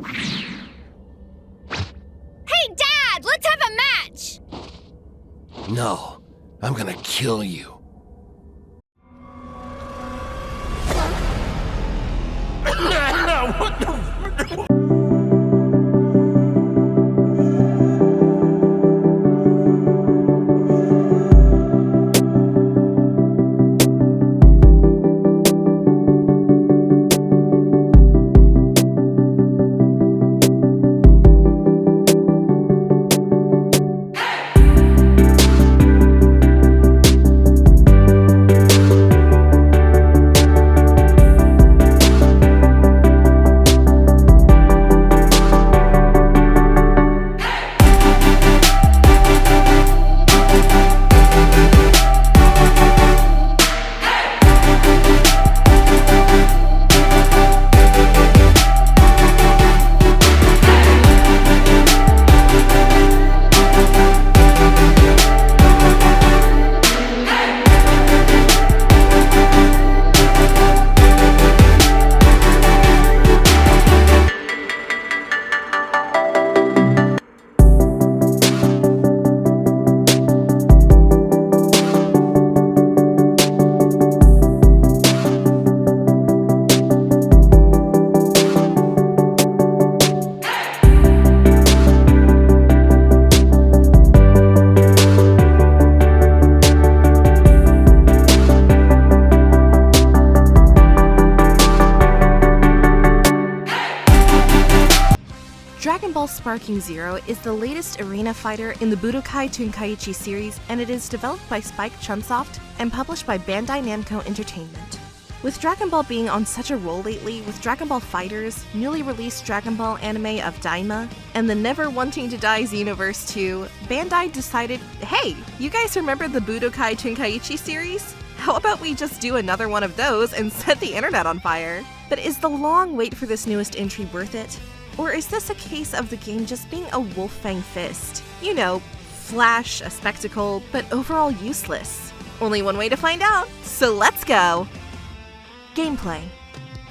Hey, Dad! Let's have a match! No, I'm gonna kill you. What the? Dragon Ball Sparking Zero is the latest arena fighter in the Budokai Tenkaichi series, and it is developed by Spike Chunsoft and published by Bandai Namco Entertainment. With Dragon Ball being on such a roll lately, with Dragon Ball FighterZ, newly released Dragon Ball anime of Daima, and the Never Wanting to Die Xenoverse 2, Bandai decided, hey, you guys remember the Budokai Tenkaichi series? How about we just do another one of those and set the internet on fire? But is the long wait for this newest entry worth it? Or is this a case of the game just being a Wolfang fist? You know, flash, a spectacle, but overall useless. Only one way to find out, so let's go! Gameplay.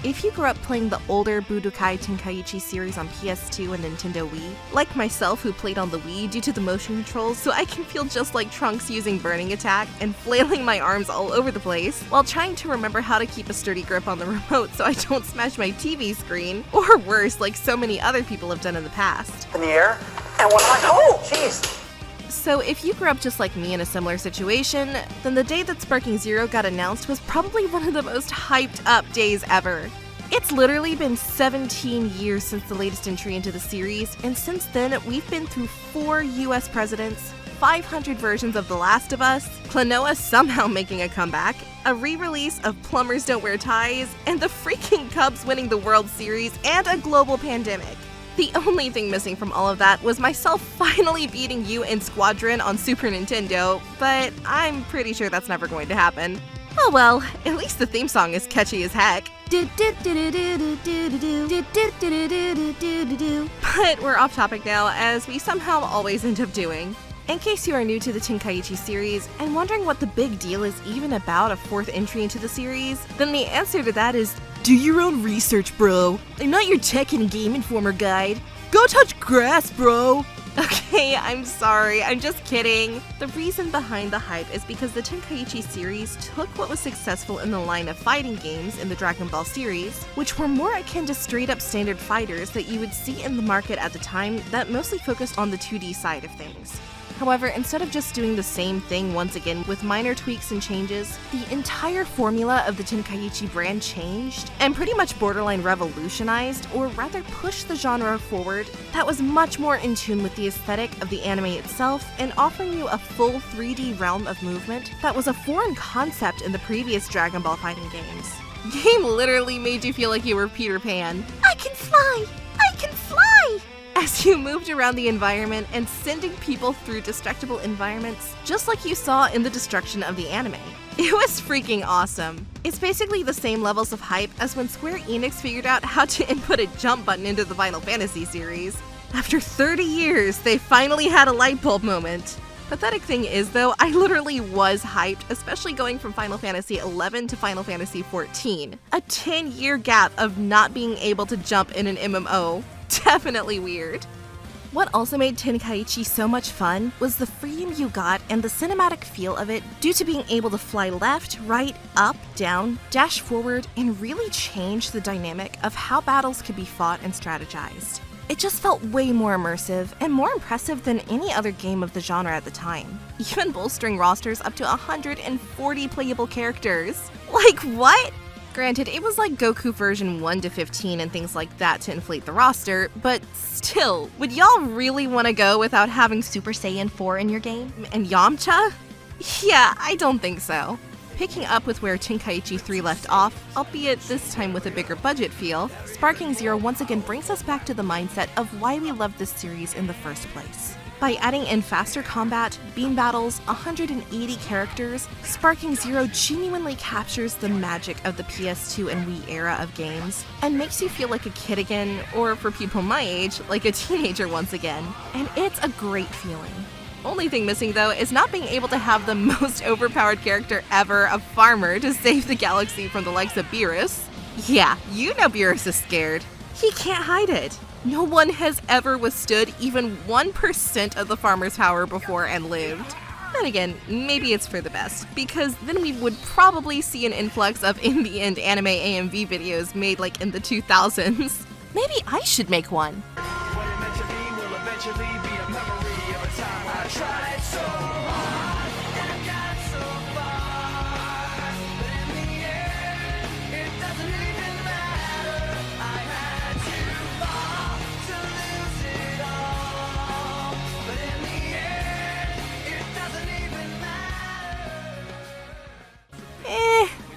If you grew up playing the older Budokai Tenkaichi series on PS2 and Nintendo Wii, like myself who played on the Wii due to the motion controls so I can feel just like Trunks using Burning Attack and flailing my arms all over the place, while trying to remember how to keep a sturdy grip on the remote so I don't smash my TV screen, or worse, like so many other people have done in the past. In the air, and when oh, jeez! So if you grew up just like me in a similar situation, then the day that Sparking Zero got announced was probably one of the most hyped up days ever. It's literally been 17 years since the latest entry into the series, and since then we've been through 4 US presidents, 500 versions of The Last of Us, Klonoa somehow making a comeback, a re-release of Plumbers Don't Wear Ties, and the freaking Cubs winning the World Series, and a global pandemic. The only thing missing from all of that was myself finally beating you in Squadron on Super Nintendo, but I'm pretty sure that's never going to happen. Oh well, at least the theme song is catchy as heck. But we're off topic now, as we somehow always end up doing. In case you are new to the Tenkaichi series and wondering what the big deal is even about a 4th entry into the series, then the answer to that is do your own research, bro. I'm not your tech and game informer guide. Go touch grass, bro. Okay, I'm sorry, I'm just kidding. The reason behind the hype is because the Tenkaichi series took what was successful in the line of fighting games in the Dragon Ball series, which were more akin to straight-up standard fighters that you would see in the market at the time that mostly focused on the 2D side of things. However, instead of just doing the same thing once again with minor tweaks and changes, the entire formula of the Tenkaichi brand changed and pretty much borderline revolutionized, or rather pushed the genre forward, that was much more in tune with the aesthetic of the anime itself and offering you a full 3D realm of movement that was a foreign concept in the previous Dragon Ball fighting games. Game literally made you feel like you were Peter Pan. I can fly! I can fly! As you moved around the environment and sending people through destructible environments, just like you saw in the destruction of the anime. It was freaking awesome. It's basically the same levels of hype as when Square Enix figured out how to input a jump button into the Final Fantasy series. After 30 years, they finally had a light bulb moment. Pathetic thing is though, I literally was hyped, especially going from Final Fantasy XI to Final Fantasy XIV. A 10-year gap of not being able to jump in an MMO. definitely weird. What also made Tenkaichi so much fun was the freedom you got and the cinematic feel of it due to being able to fly left, right, up, down, dash forward, and really change the dynamic of how battles could be fought and strategized. It just felt way more immersive and more impressive than any other game of the genre at the time, even bolstering rosters up to 140 playable characters. Like what? Granted, it was like Goku version 1 to 15 and things like that to inflate the roster, but still, would y'all really want to go without having Super Saiyan 4 in your game? And Yamcha? Yeah, I don't think so. Picking up with where Tenkaichi 3 left off, albeit this time with a bigger budget feel, Sparking Zero once again brings us back to the mindset of why we loved this series in the first place. By adding in faster combat, beam battles, 180 characters, Sparking Zero genuinely captures the magic of the PS2 and Wii era of games, and makes you feel like a kid again, or for people my age, like a teenager once again. And it's a great feeling. Only thing missing though is not being able to have the most overpowered character ever, a farmer, to save the galaxy from the likes of Beerus. Yeah, you know Beerus is scared. He can't hide it. No one has ever withstood even 1% of the farmer's power before and lived. Then again, maybe it's for the best, because then we would probably see an influx of in-the-end anime AMV videos made like in the 2000s. Maybe I should make one.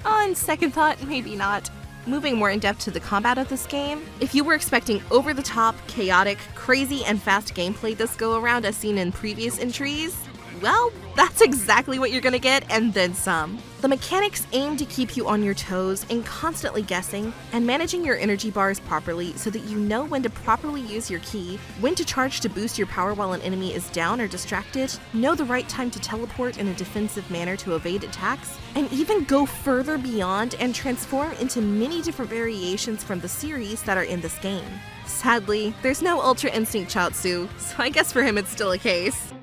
On second thought, maybe not. Moving more in depth to the combat of this game, if you were expecting over-the-top, chaotic, crazy, and fast gameplay this go-around as seen in previous entries, well, that's exactly what you're gonna get, and then some. The mechanics aim to keep you on your toes and constantly guessing, and managing your energy bars properly so that you know when to properly use your ki, when to charge to boost your power while an enemy is down or distracted, know the right time to teleport in a defensive manner to evade attacks, and even go further beyond and transform into many different variations from the series that are in this game. Sadly, there's no Ultra Instinct Chaozu, so I guess for him it's still a case.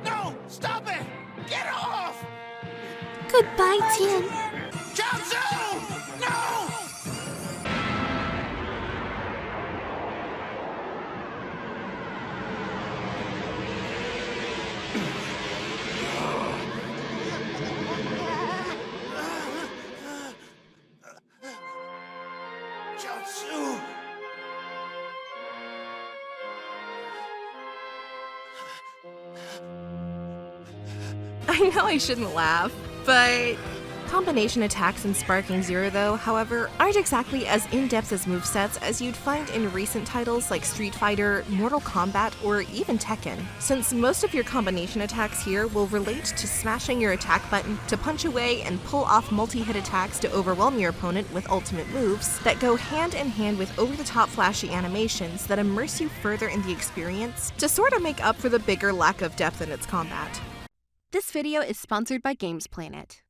No! Stop it! Get off! Goodbye, Tien. Chaozu! No! Chaozu! I know I shouldn't laugh, but combination attacks in Sparking Zero, though, however, aren't exactly as in-depth as movesets as you'd find in recent titles like Street Fighter, Mortal Kombat, or even Tekken, since most of your combination attacks here will relate to smashing your attack button to punch away and pull off multi-hit attacks to overwhelm your opponent with ultimate moves that go hand in hand with over-the-top flashy animations that immerse you further in the experience to sort of make up for the bigger lack of depth in its combat. This video is sponsored by Gamesplanet.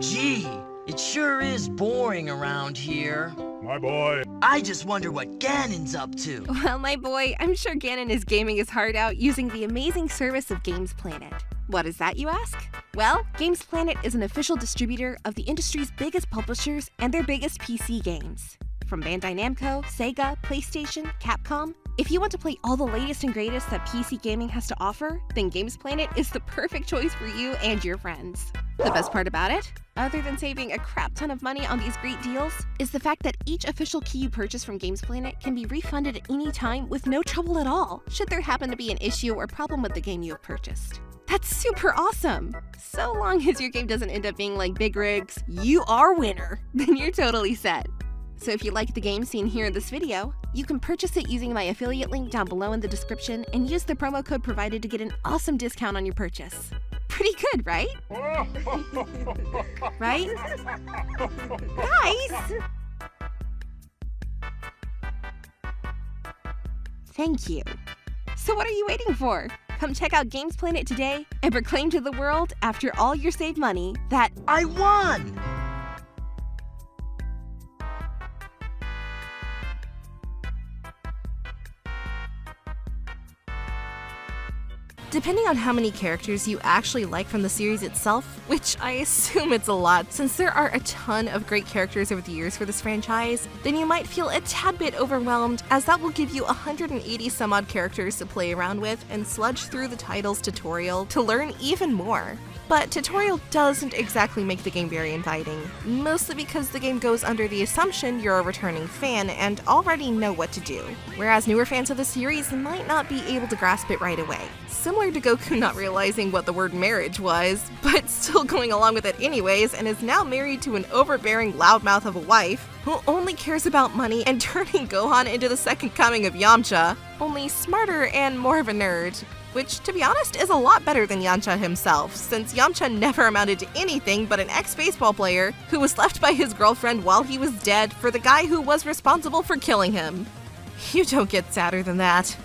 Gee, it sure is boring around here. My boy. I just wonder what Ganon's up to. Well, my boy, I'm sure Ganon is gaming his heart out using the amazing service of Gamesplanet. What is that, you ask? Well, Gamesplanet is an official distributor of the industry's biggest publishers and their biggest PC games. From Bandai Namco, Sega, PlayStation, Capcom, if you want to play all the latest and greatest that PC gaming has to offer, then Gamesplanet is the perfect choice for you and your friends. The best part about it, other than saving a crap ton of money on these great deals, is the fact that each official key you purchase from Gamesplanet can be refunded at any time with no trouble at all, should there happen to be an issue or problem with the game you have purchased. That's super awesome! So long as your game doesn't end up being like Big Rig's, you are winner, then you're totally set. So if you like the game seen here in this video, you can purchase it using my affiliate link down below in the description and use the promo code provided to get an awesome discount on your purchase. Pretty good, right? Right? Nice! Thank you. So what are you waiting for? Come check out Gamesplanet today and proclaim to the world, after all your saved money, that I won! Depending on how many characters you actually like from the series itself, which I assume it's a lot since there are a ton of great characters over the years for this franchise, then you might feel a tad bit overwhelmed, as that will give you 180 some odd characters to play around with and sludge through the title's tutorial to learn even more. But tutorial doesn't exactly make the game very inviting, mostly because the game goes under the assumption you're a returning fan and already know what to do, whereas newer fans of the series might not be able to grasp it right away. Similar to Goku not realizing what the word marriage was, but still going along with it anyways, and is now married to an overbearing loudmouth of a wife who only cares about money and turning Gohan into the second coming of Yamcha, only smarter and more of a nerd. Which, to be honest, is a lot better than Yamcha himself, since Yamcha never amounted to anything but an ex-baseball player who was left by his girlfriend while he was dead for the guy who was responsible for killing him. You don't get sadder than that.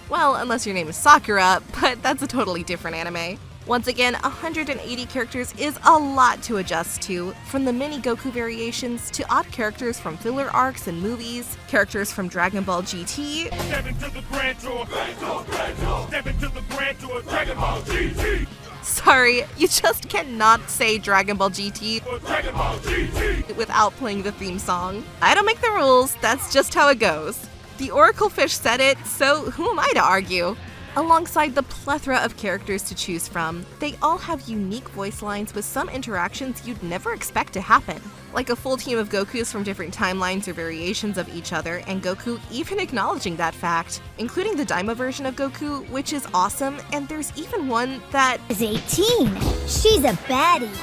Well, unless your name is Sakura, but that's a totally different anime. Once again, 180 characters is a lot to adjust to, from the many Goku variations to odd characters from filler arcs and movies, characters from Dragon Ball GT, Step into the grand tour, step into the grand tour, Dragon Ball GT, sorry, you just cannot say Dragon Ball GT Dragon Ball GT. without playing the theme song. I don't make the rules, that's just how it goes. The Oracle Fish said it, so who am I to argue? Alongside the plethora of characters to choose from, they all have unique voice lines with some interactions you'd never expect to happen. Like a full team of Gokus from different timelines or variations of each other, and Goku even acknowledging that fact, including the Daima version of Goku, which is awesome, and there's even one that is 18. She's a baddie.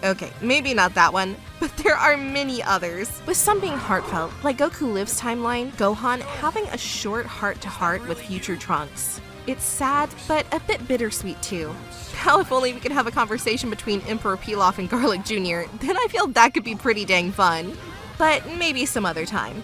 okay, maybe not that one, but there are many others, with some being heartfelt, like Goku Lives timeline, Gohan having a short heart-to-heart with future Trunks. It's sad, but a bit bittersweet too. Now if only we could have a conversation between Emperor Pilaf and Garlic Jr., then I feel that could be pretty dang fun. But maybe some other time.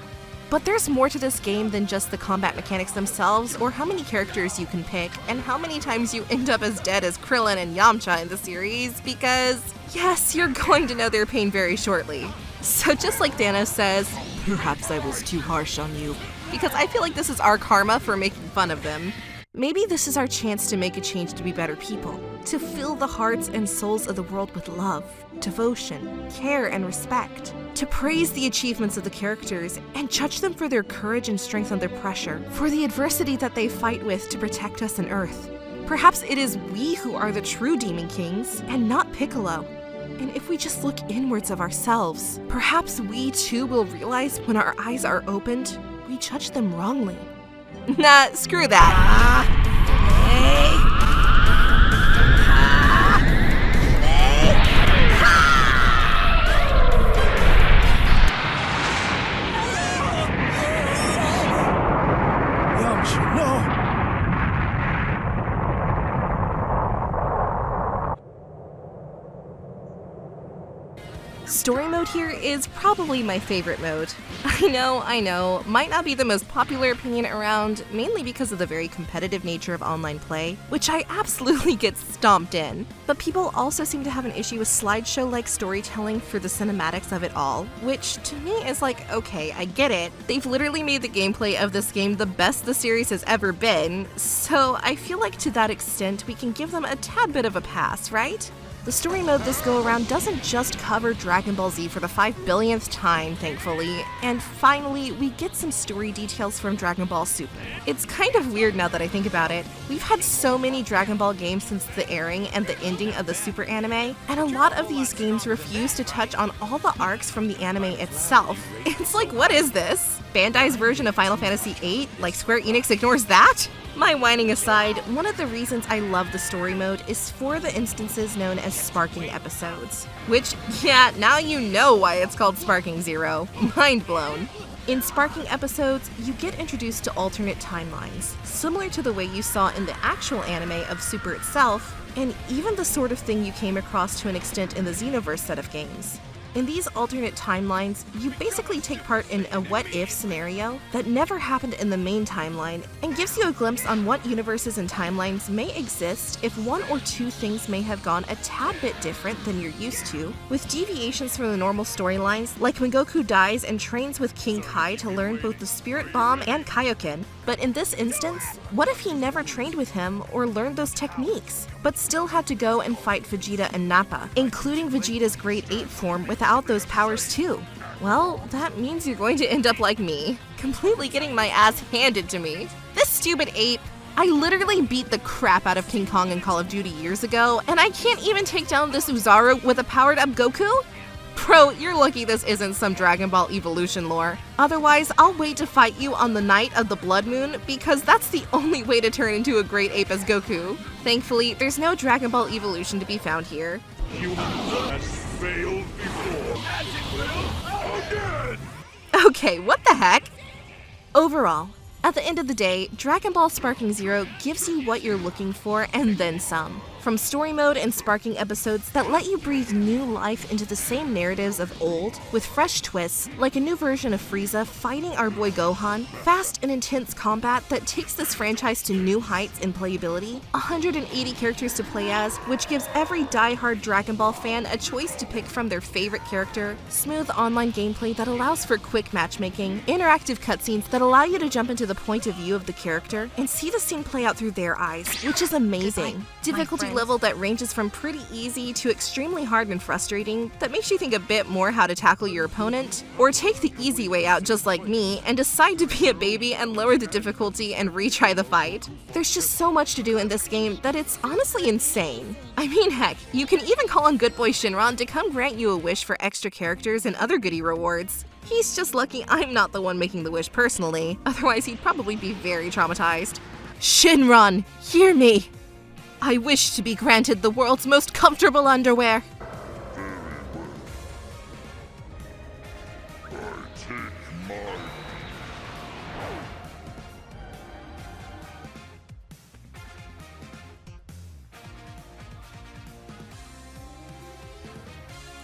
But there's more to this game than just the combat mechanics themselves, or how many characters you can pick, and how many times you end up as dead as Krillin and Yamcha in the series, because yes, you're going to know their pain very shortly. So just like Thanos says, perhaps I was too harsh on you, because I feel like this is our karma for making fun of them. Maybe this is our chance to make a change to be better people, to fill the hearts and souls of the world with love, devotion, care, and respect, to praise the achievements of the characters and judge them for their courage and strength under pressure, for the adversity that they fight with to protect us on Earth. Perhaps it is we who are the true Demon Kings, and not Piccolo. And if we just look inwards of ourselves, perhaps we too will realize when our eyes are opened, we judge them wrongly. Nah, screw that. Yamcha, no! Story mode here is probably my favorite mode. I know, might not be the most popular opinion around, mainly because of the very competitive nature of online play, which I absolutely get stomped in. But people also seem to have an issue with slideshow-like storytelling for the cinematics of it all, which to me is like, okay, I get it. They've literally made the gameplay of this game the best the series has ever been, so I feel like to that extent we can give them a tad bit of a pass, right? The story mode this go-around doesn't just cover Dragon Ball Z for the 5 billionth time, thankfully, and finally, we get some story details from Dragon Ball Super. It's kind of weird now that I think about it. We've had so many Dragon Ball games since the airing and the ending of the Super anime, and a lot of these games refuse to touch on all the arcs from the anime itself. It's like, what is this? Bandai's version of Final Fantasy VIII? Like Square Enix ignores that? My whining aside, one of the reasons I love the story mode is for the instances known as sparking episodes. Which, yeah, now you know why it's called Sparking Zero. Mind blown. In sparking episodes, you get introduced to alternate timelines, similar to the way you saw in the actual anime of Super itself, and even the sort of thing you came across to an extent in the Xenoverse set of games. In these alternate timelines, you basically take part in a what-if scenario that never happened in the main timeline and gives you a glimpse on what universes and timelines may exist if one or two things may have gone a tad bit different than you're used to, with deviations from the normal storylines, like when Goku dies and trains with King Kai to learn both the Spirit Bomb and Kaioken, But in this instance, what if he never trained with him or learned those techniques, but still had to go and fight Vegeta and Nappa, including Vegeta's Grade 8 form without those powers too? Well, that means you're going to end up like me, completely getting my ass handed to me. This stupid ape. I literally beat the crap out of King Kong in Call of Duty years ago, and I can't even take down this Uzaru with a powered-up Goku? Bro, you're lucky this isn't some Dragon Ball evolution lore. Otherwise, I'll wait to fight you on the night of the blood moon, because that's the only way to turn into a great ape as Goku. Thankfully, there's no Dragon Ball evolution to be found here. Human has failed before. Magic will again! Okay, what the heck? Overall, at the end of the day, Dragon Ball Sparking Zero gives you what you're looking for and then some. From story mode and sparking episodes that let you breathe new life into the same narratives of old, with fresh twists, like a new version of Frieza fighting our boy Gohan, fast and intense combat that takes this franchise to new heights in playability, 180 characters to play as, which gives every die-hard Dragon Ball fan a choice to pick from their favorite character, smooth online gameplay that allows for quick matchmaking, interactive cutscenes that allow you to jump into the point of view of the character and see the scene play out through their eyes, which is amazing. Difficulty level that ranges from pretty easy to extremely hard and frustrating that makes you think a bit more how to tackle your opponent, or take the easy way out just like me and decide to be a baby and lower the difficulty and retry the fight. There's just so much to do in this game that it's honestly insane. I mean, heck, you can even call on good boy Shinron to come grant you a wish for extra characters and other goodie rewards. He's just lucky I'm not the one making the wish personally, otherwise he'd probably be very traumatized. Shinron, hear me! I wish to be granted the world's most comfortable underwear.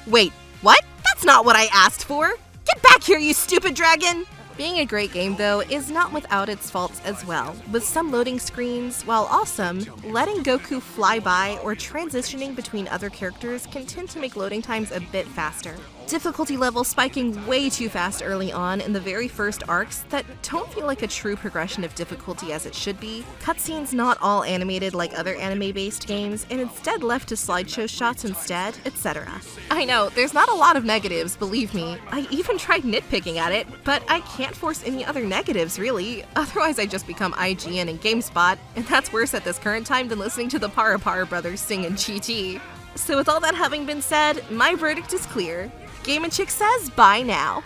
Wait, what? That's not what I asked for! Get back here, you stupid dragon! Being a great game, though, is not without its faults as well, with some loading screens, while awesome, letting Goku fly by or transitioning between other characters can tend to make loading times a bit faster. Difficulty level spiking way too fast early on in the very first arcs that don't feel like a true progression of difficulty as it should be, cutscenes not all animated like other anime-based games and instead left to slideshow shots instead, etc. I know, there's not a lot of negatives, believe me. I even tried nitpicking at it, but I can't force any other negatives really, otherwise I just become IGN and GameSpot, and that's worse at this current time than listening to the Para brothers sing in GT. So with all that having been said, my verdict is clear. Game & Chick says bye now.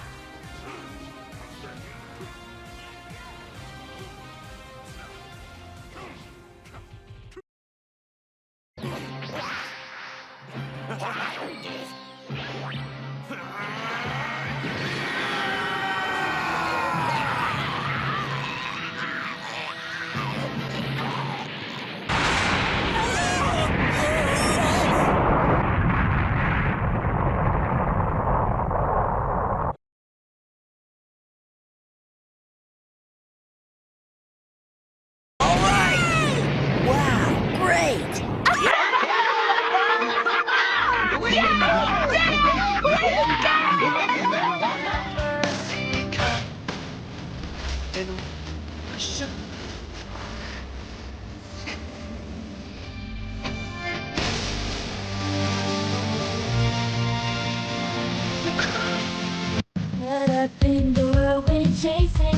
Wow, great! Caught up in the whirlwind chasing